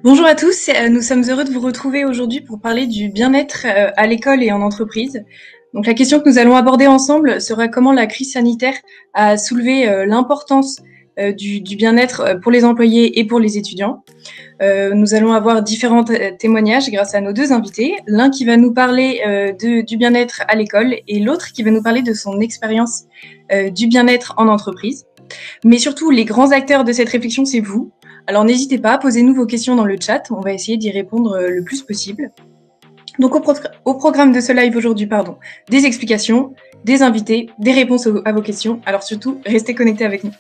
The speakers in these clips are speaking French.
Bonjour à tous, nous sommes heureux de vous retrouver aujourd'hui pour parler du bien-être à l'école et en entreprise. Donc la question que nous allons aborder ensemble sera comment la crise sanitaire a soulevé l'importance du bien-être pour les employés et pour les étudiants. Nous allons avoir différents témoignages grâce à nos deux invités, l'un qui va nous parler du bien-être à l'école et l'autre qui va nous parler de son expérience du bien-être en entreprise. Mais surtout, les grands acteurs de cette réflexion, c'est vous. Alors n'hésitez pas, posez-nous vos questions dans le chat, on va essayer d'y répondre le plus possible. Donc au programme de ce live aujourd'hui, des explications, des invités, des réponses à vos questions. Alors surtout, restez connectés avec nous.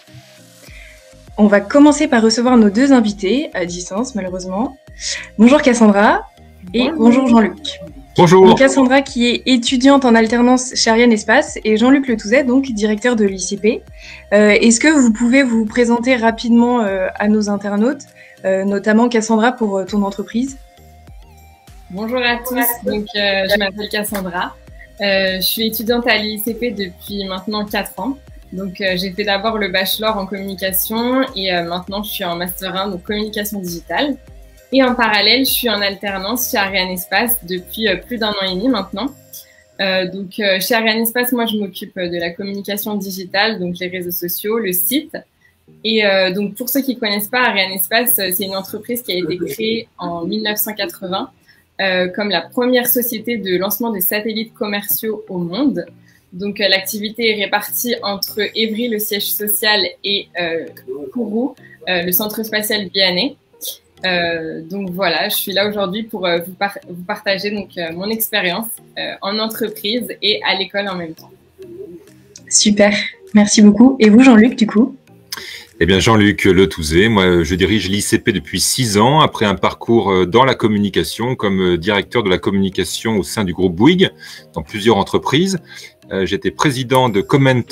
On va commencer par recevoir nos deux invités, à distance malheureusement. Bonjour Cassandra et bonjour Jean-Luc. Bonjour. Donc Cassandra qui est étudiante en alternance chez Ariane Espace et Jean-Luc Letouzet, donc directeur de l'ICP. Est-ce que vous pouvez vous présenter rapidement à nos internautes, notamment Cassandra pour ton entreprise? Bonjour à tous, donc, je m'appelle Cassandra. Je suis étudiante à l'ICP depuis maintenant 4 ans. Donc j'ai fait d'abord le bachelor en communication et maintenant je suis en master 1, donc communication digitale. Et en parallèle, je suis en alternance chez Ariane Espace depuis plus d'1 an et demi maintenant. Chez Ariane Espace, moi, je m'occupe de la communication digitale, donc les réseaux sociaux, le site. Et donc, pour ceux qui connaissent pas, Ariane Espace, c'est une entreprise qui a été créée en 1980 comme la première société de lancement de satellites commerciaux au monde. Donc, l'activité est répartie entre Évry, le siège social, et Kourou, le centre spatial guyanais. Donc voilà, je suis là aujourd'hui pour vous partager donc mon expérience en entreprise et à l'école en même temps. Super, merci beaucoup. Et vous Jean-Luc du coup? Eh bien Jean-Luc Letouzet, moi je dirige l'ICP depuis 6 ans après un parcours dans la communication comme directeur de la communication au sein du groupe Bouygues dans plusieurs entreprises. J'étais président de Comment,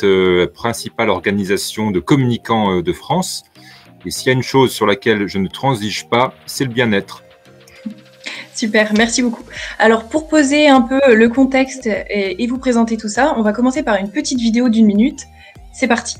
principale organisation de communicants de France. Et s'il y a une chose sur laquelle je ne transige pas, c'est le bien-être. Super, merci beaucoup. Alors pour poser un peu le contexte et vous présenter tout ça, on va commencer par une petite vidéo d'1 minute. C'est parti.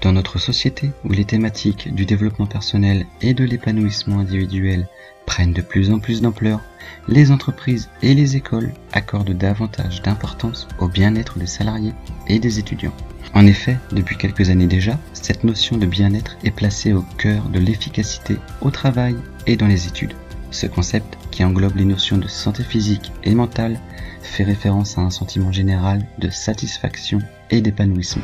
Dans notre société où les thématiques du développement personnel et de l'épanouissement individuel prennent de plus en plus d'ampleur, les entreprises et les écoles accordent davantage d'importance au bien-être des salariés et des étudiants. En effet, depuis quelques années déjà, cette notion de bien-être est placée au cœur de l'efficacité au travail et dans les études. Ce concept, qui englobe les notions de santé physique et mentale, fait référence à un sentiment général de satisfaction et d'épanouissement.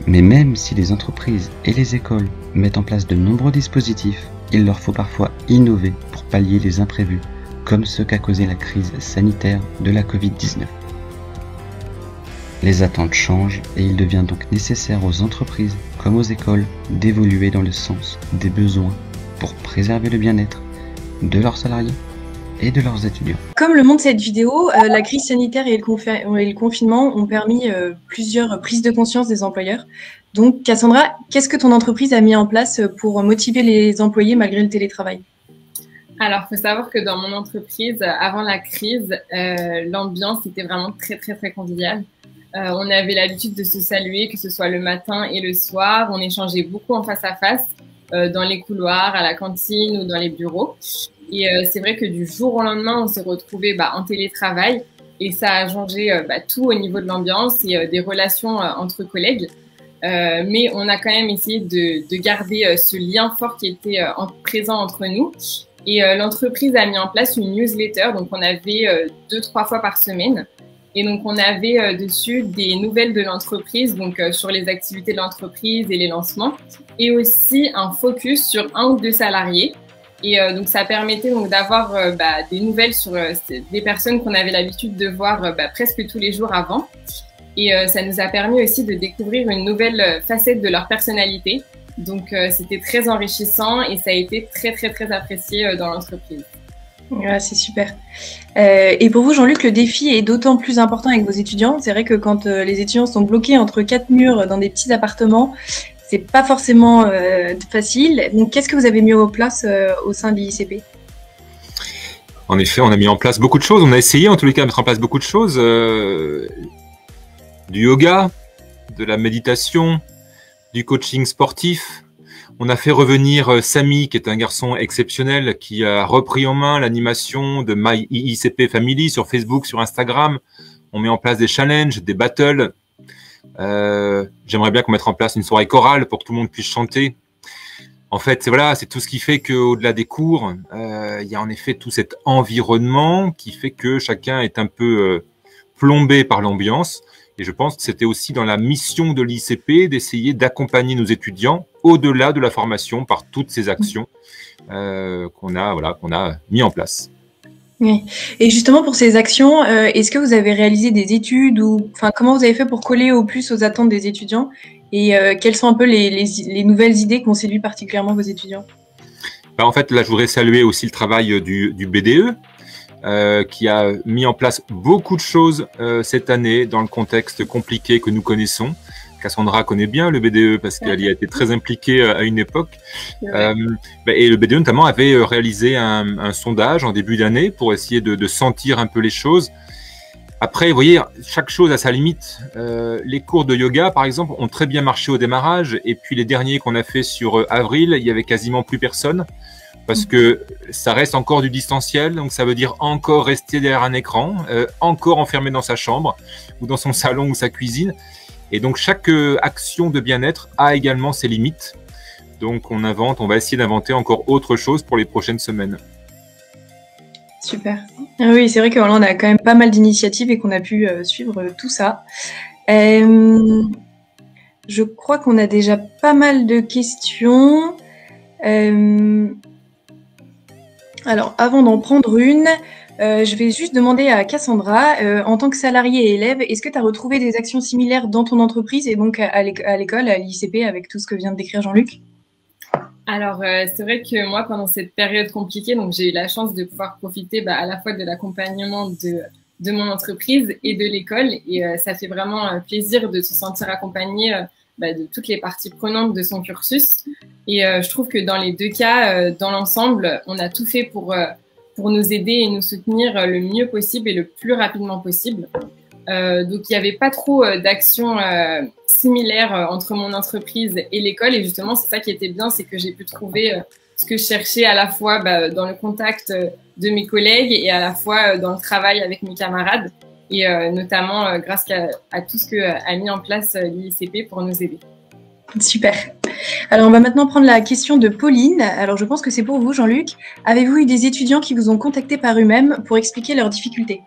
Mais même si les entreprises et les écoles mettent en place de nombreux dispositifs, il leur faut parfois innover pour pallier les imprévus, comme ce qu'a causé la crise sanitaire de la Covid-19. Les attentes changent et il devient donc nécessaire aux entreprises comme aux écoles d'évoluer dans le sens des besoins pour préserver le bien-être de leurs salariés et de leurs étudiants. Comme le montre cette vidéo, la crise sanitaire et le confinement ont permis plusieurs prises de conscience des employeurs. Donc Cassandra, qu'est-ce que ton entreprise a mis en place pour motiver les employés malgré le télétravail? Alors, il faut savoir que dans mon entreprise, avant la crise, l'ambiance était vraiment très, très, très conviviale. On avait l'habitude de se saluer, que ce soit le matin et le soir. On échangeait beaucoup en face à face, dans les couloirs, à la cantine ou dans les bureaux. Et c'est vrai que du jour au lendemain, on s'est retrouvés en télétravail et ça a changé tout au niveau de l'ambiance et des relations entre collègues. Mais on a quand même essayé de garder ce lien fort qui était présent entre nous. Et l'entreprise a mis en place une newsletter, donc on avait 2-3 fois par semaine. Et donc on avait dessus des nouvelles de l'entreprise, donc sur les activités de l'entreprise et les lancements, et aussi un focus sur 1 ou 2 salariés. Et donc ça permettait donc d'avoir des nouvelles sur des personnes qu'on avait l'habitude de voir presque tous les jours avant. Et ça nous a permis aussi de découvrir une nouvelle facette de leur personnalité. Donc c'était très enrichissant et ça a été très très très apprécié dans l'entreprise. Ouais, c'est super. Et pour vous, Jean-Luc, le défi est d'autant plus important avec vos étudiants. C'est vrai que quand les étudiants sont bloqués entre 4 murs dans des petits appartements, c'est pas forcément facile. Donc, qu'est-ce que vous avez mis en place au sein de l'ICP? En effet, on a mis en place beaucoup de choses. On a essayé, en tous les cas, de mettre en place beaucoup de choses. Du yoga, de la méditation, du coaching sportif. On a fait revenir Samy, qui est un garçon exceptionnel, qui a repris en main l'animation de My IICP Family sur Facebook, sur Instagram. On met en place des challenges, des battles. J'aimerais bien qu'on mette en place une soirée chorale pour que tout le monde puisse chanter. En fait, voilà, c'est tout ce qui fait qu'au-delà des cours, il y a en effet tout cet environnement qui fait que chacun est un peu plombé par l'ambiance. Et je pense que c'était aussi dans la mission de l'ICP d'essayer d'accompagner nos étudiants au-delà de la formation par toutes ces actions qu'on a mis en place. Oui. Et justement, pour ces actions, est-ce que vous avez réalisé des études ou comment vous avez fait pour coller au plus aux attentes des étudiants et quelles sont un peu les nouvelles idées qui ont séduit particulièrement vos étudiants? En fait, là, je voudrais saluer aussi le travail du BDE qui a mis en place beaucoup de choses cette année dans le contexte compliqué que nous connaissons. Cassandra connaît bien le BDE parce qu'elle y a été très impliquée à une époque. Et le BDE notamment avait réalisé un sondage en début d'année pour essayer de sentir un peu les choses. Après, vous voyez, chaque chose a sa limite. Les cours de yoga, par exemple, ont très bien marché au démarrage. Et puis les derniers qu'on a fait sur avril, il y avait quasiment plus personne parce que ça reste encore du distanciel. Donc ça veut dire encore rester derrière un écran, encore enfermé dans sa chambre ou dans son salon ou sa cuisine. Et donc, chaque action de bien-être a également ses limites. Donc, on va essayer d'inventer encore autre chose pour les prochaines semaines. Super. Ah oui, c'est vrai qu'on a quand même pas mal d'initiatives et qu'on a pu suivre tout ça. Je crois qu'on a déjà pas mal de questions. Alors, avant d'en prendre une, je vais juste demander à Cassandra, en tant que salariée et élève, est-ce que tu as retrouvé des actions similaires dans ton entreprise et donc à l'école, à l'ICP, avec tout ce que vient de décrire Jean-Luc? Alors, c'est vrai que moi, pendant cette période compliquée, donc j'ai eu la chance de pouvoir profiter à la fois de l'accompagnement de mon entreprise et de l'école. Et ça fait vraiment plaisir de se sentir accompagné de toutes les parties prenantes de son cursus. Et je trouve que dans les deux cas, dans l'ensemble, on a tout fait pour nous aider et nous soutenir le mieux possible et le plus rapidement possible. Donc, il n'y avait pas trop d'actions similaires entre mon entreprise et l'école. Et justement, c'est ça qui était bien, c'est que j'ai pu trouver ce que je cherchais à la fois dans le contact de mes collègues et à la fois dans le travail avec mes camarades. Et notamment grâce à tout ce qu'a mis en place l'ICP pour nous aider. Super. Alors, on va maintenant prendre la question de Pauline. Alors, je pense que c'est pour vous, Jean-Luc. Avez-vous eu des étudiants qui vous ont contacté par eux-mêmes pour expliquer leurs difficultés?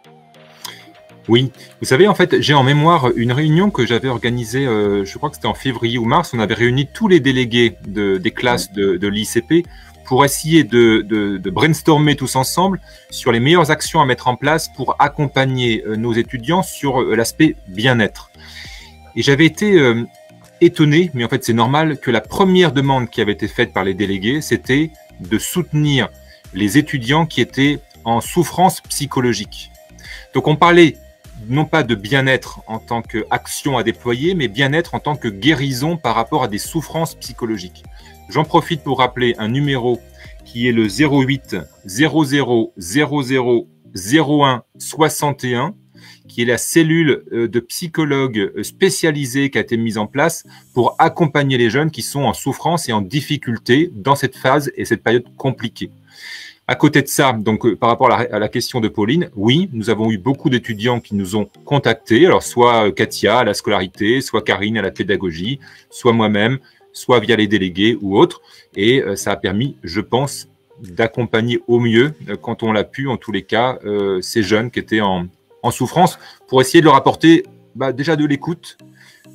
Oui. Vous savez, en fait, j'ai en mémoire une réunion que j'avais organisée, je crois que c'était en février ou mars. On avait réuni tous les délégués des classes de l'ICP pour essayer de brainstormer tous ensemble sur les meilleures actions à mettre en place pour accompagner nos étudiants sur l'aspect bien-être. Et j'avais été étonné, mais en fait c'est normal, que la première demande qui avait été faite par les délégués, c'était de soutenir les étudiants qui étaient en souffrance psychologique. Donc on parlait non pas de bien-être en tant qu'action à déployer, mais bien-être en tant que guérison par rapport à des souffrances psychologiques. J'en profite pour rappeler un numéro qui est le 08 00 00 01 61, qui est la cellule de psychologues spécialisés qui a été mise en place pour accompagner les jeunes qui sont en souffrance et en difficulté dans cette phase et cette période compliquée. À côté de ça, donc par rapport à la question de Pauline, oui, nous avons eu beaucoup d'étudiants qui nous ont contactés, alors soit Katia à la scolarité, soit Karine à la pédagogie, soit moi-même, soit via les délégués ou autres, et ça a permis, je pense, d'accompagner au mieux, quand on l'a pu, en tous les cas, ces jeunes qui étaient en souffrance, pour essayer de leur apporter déjà de l'écoute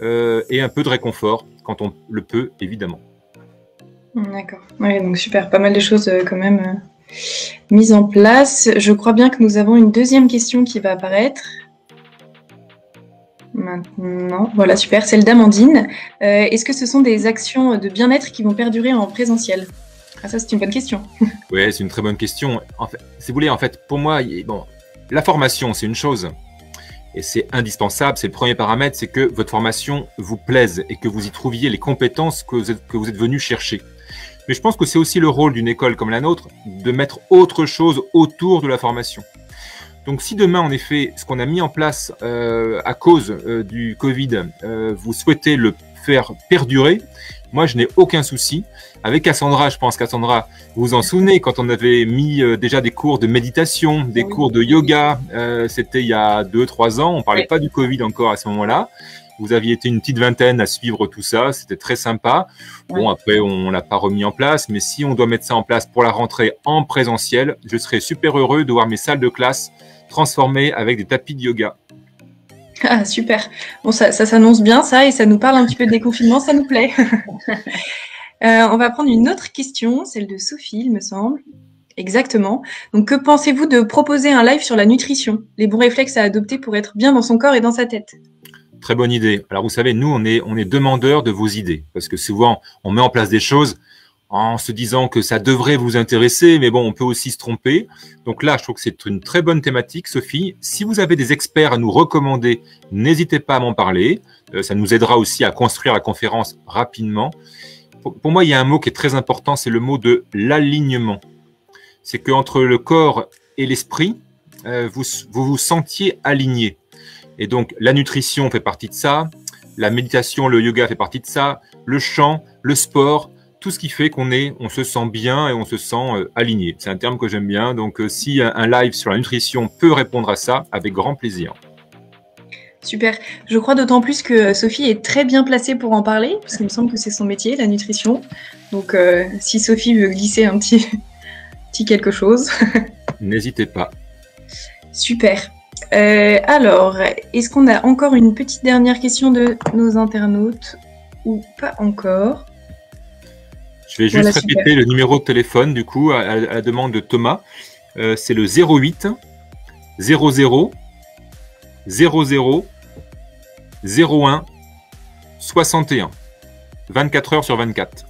et un peu de réconfort, quand on le peut, évidemment. D'accord. Oui, donc super, pas mal de choses quand même mises en place. Je crois bien que nous avons une deuxième question qui va apparaître. Maintenant, voilà, super, celle d'Amandine. Est-ce que ce sont des actions de bien-être qui vont perdurer en présentiel? Ah, ça, c'est une bonne question. Oui, c'est une très bonne question. En fait, si vous voulez, pour moi, la formation, c'est une chose. Et c'est indispensable, c'est le premier paramètre, c'est que votre formation vous plaise et que vous y trouviez les compétences que vous êtes venu chercher. Mais je pense que c'est aussi le rôle d'une école comme la nôtre de mettre autre chose autour de la formation. Donc, si demain, en effet, ce qu'on a mis en place à cause du Covid, vous souhaitez le faire perdurer, moi, je n'ai aucun souci. Avec Cassandra, je pense, Cassandra, vous vous en souvenez, quand on avait mis déjà des cours de méditation, des cours de yoga, c'était il y a 2-3 ans, on parlait pas du Covid encore à ce moment-là. Vous aviez été une petite vingtaine à suivre tout ça, c'était très sympa. Bon, après, on l'a pas remis en place, mais si on doit mettre ça en place pour la rentrée en présentiel, je serais super heureux de voir mes salles de classe transformées avec des tapis de yoga. Ah, super. Bon, ça s'annonce bien, ça, et ça nous parle un petit peu de déconfinement, ça nous plaît. On va prendre une autre question, celle de Sophie, il me semble. Exactement. Donc, que pensez-vous de proposer un live sur la nutrition? Les bons réflexes à adopter pour être bien dans son corps et dans sa tête? Très bonne idée. Alors, vous savez, nous, on est demandeurs de vos idées, parce que souvent, on met en place des choses en se disant que ça devrait vous intéresser, mais bon, on peut aussi se tromper. Donc là, je trouve que c'est une très bonne thématique, Sophie. Si vous avez des experts à nous recommander, n'hésitez pas à m'en parler. Ça nous aidera aussi à construire la conférence rapidement. Pour moi, il y a un mot qui est très important, c'est le mot de l'alignement. C'est qu'entre le corps et l'esprit, vous vous sentiez aligné. Et donc, la nutrition fait partie de ça, la méditation, le yoga fait partie de ça, le chant, le sport, tout ce qui fait qu'on se sent bien et on se sent aligné. C'est un terme que j'aime bien. Donc, si un live sur la nutrition peut répondre à ça, avec grand plaisir. Super. Je crois d'autant plus que Sophie est très bien placée pour en parler, parce qu'il me semble que c'est son métier, la nutrition. Donc, si Sophie veut glisser un petit quelque chose. N'hésitez pas. Super. Alors, est-ce qu'on a encore une petite dernière question de nos internautes ou pas encore? Je vais juste répéter le numéro de téléphone, du coup, à la demande de Thomas. C'est le 08 00 00 01 61. 24 heures sur 24.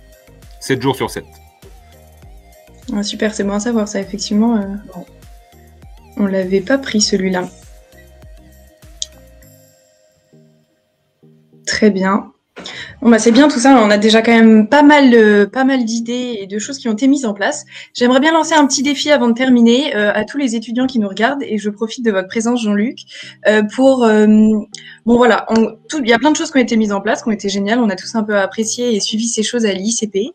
7 jours sur 7. Ah, super, c'est bon à savoir ça, effectivement. On l'avait pas pris celui-là. Très bien. Bon, bah, c'est bien tout ça, on a déjà quand même pas mal d'idées et de choses qui ont été mises en place. J'aimerais bien lancer un petit défi avant de terminer à tous les étudiants qui nous regardent, et je profite de votre présence, Jean-Luc, pour... bon voilà, il y a plein de choses qui ont été mises en place, qui ont été géniales, on a tous un peu apprécié et suivi ces choses à l'ICP.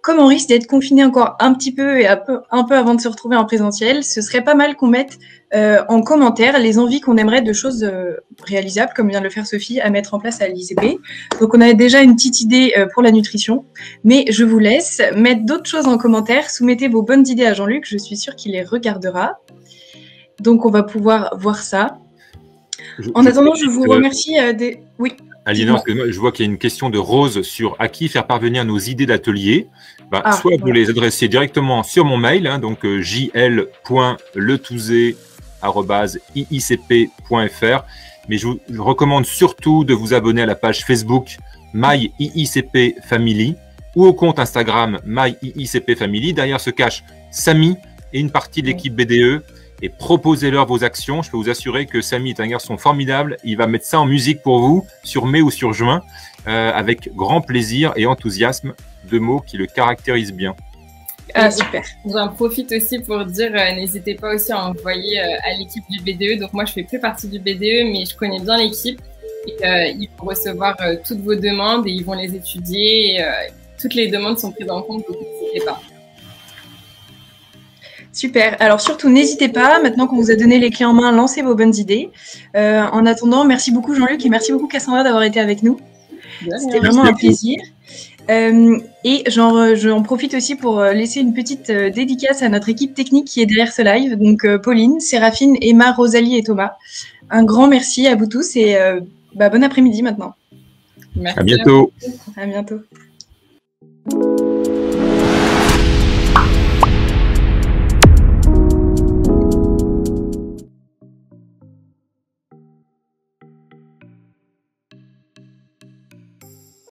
Comme on risque d'être confiné encore un petit peu et un peu avant de se retrouver en présentiel, ce serait pas mal qu'on mette en commentaire les envies qu'on aimerait de choses réalisables, comme vient de le faire Sophie, à mettre en place à l'ICP. Donc on a déjà une petite idée pour la nutrition, mais je vous laisse mettre d'autres choses en commentaire. Soumettez vos bonnes idées à Jean-Luc, je suis sûre qu'il les regardera. Donc on va pouvoir voir ça. En attendant, je vous remercie des... Oui. Aliénor, je vois qu'il y a une question de Rose sur à qui faire parvenir nos idées d'atelier. Soit vous les adressez directement sur mon mail, hein, donc jl.letouzé@iicp.fr. Mais je vous recommande surtout de vous abonner à la page Facebook MyIICP Family ou au compte Instagram MyIICP Family. Derrière se cache Samy et une partie de l'équipe BDE. Et proposez-leur vos actions. Je peux vous assurer que Samy est un garçon formidable. Il va mettre ça en musique pour vous sur mai ou sur juin avec grand plaisir et enthousiasme, deux mots qui le caractérisent bien. Ah, super. J'en profite aussi pour dire, n'hésitez pas aussi à envoyer à l'équipe du BDE. Donc moi, je fais plus partie du BDE, mais je connais bien l'équipe. Ils vont recevoir toutes vos demandes et ils vont les étudier. Toutes les demandes sont prises en compte, donc n'hésitez pas. Super. Alors surtout, n'hésitez pas, maintenant qu'on vous a donné les clés en main, lancez vos bonnes idées. En attendant, merci beaucoup Jean-Luc et merci beaucoup Cassandra d'avoir été avec nous. C'était vraiment un plaisir. Et j'en profite aussi pour laisser une petite dédicace à notre équipe technique qui est derrière ce live. Donc Pauline, Séraphine, Emma, Rosalie et Thomas. Un grand merci à vous tous et bon après-midi maintenant. Merci. À bientôt. À bientôt.